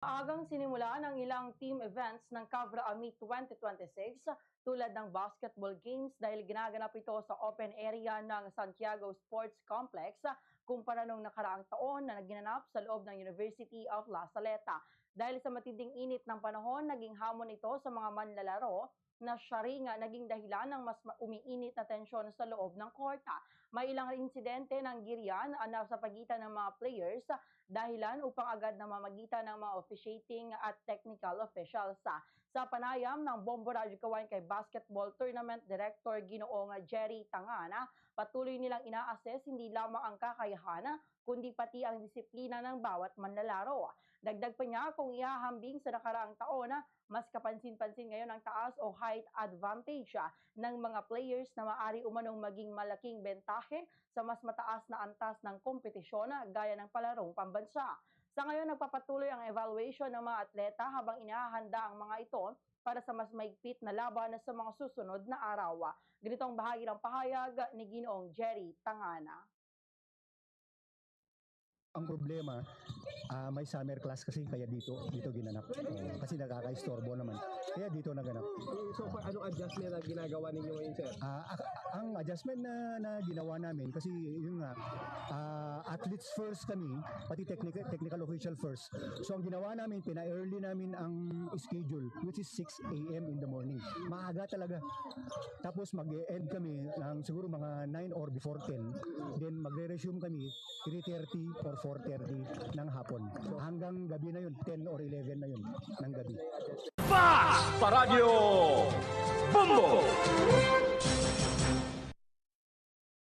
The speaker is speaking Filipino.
Maagang sinimula ng ilang team events ng Cavra Meet 2026 tulad ng basketball games dahil ginaganap ito sa open area ng Santiago Sports Complex kumpara nung nakaraang taon na naginanap sa loob ng University of La Saleta. Dahil sa matinding init ng panahon, naging hamon ito sa mga manlalaro na siya rin nga naging dahilan ng mas umiinit na tensyon sa loob ng korta. May ilang insidente ng girian sa pagitan ng mga players dahilan upang agad na mamagitan ng mga officiating at technical officials. Sa panayam ng Bombo Radio Kawain kay Basketball Tournament Director Ginoong Jerry Tangana, patuloy nilang ina-assess hindi lamang ang kakayahan kundi pati ang disiplina ng bawat manlalaro. Dagdag pa niya kung ihahambing sa nakaraang taon, mas kapansin-pansin ngayon ang taas o height advantage ng mga players na maari umanong maging malaking bentahe sa mas mataas na antas ng kompetisyon gaya ng palarong pambansa. Sa ngayon, nagpapatuloy ang evaluation ng mga atleta habang inahahanda ang mga ito para sa mas maigpit na laban sa mga susunod na araw. Ganitong bahagi ng pahayag ni Ginoong Jerry Tangana. Ang problema, may summer class kasi kaya dito ginanap. Kasi nakaka-istorbo naman. Kaya dito naganap. So, anong adjustment na ginagawa ninyo ngayon, sir? Ang adjustment na ginawa namin, kasi yung nga, athletes first kami, pati technical official first. So, ang ginawa namin, pina-early namin ang schedule, which is 6 a.m. in the morning. Maaga talaga. Tapos mag-end kami ng siguro mga 9 or before 10. Then magre-resume kami 3:30 or 4:30 ng hapon. Hanggang gabi na yun, 10 or 11 na yun ng gabi. Fast Paradyo Bombo!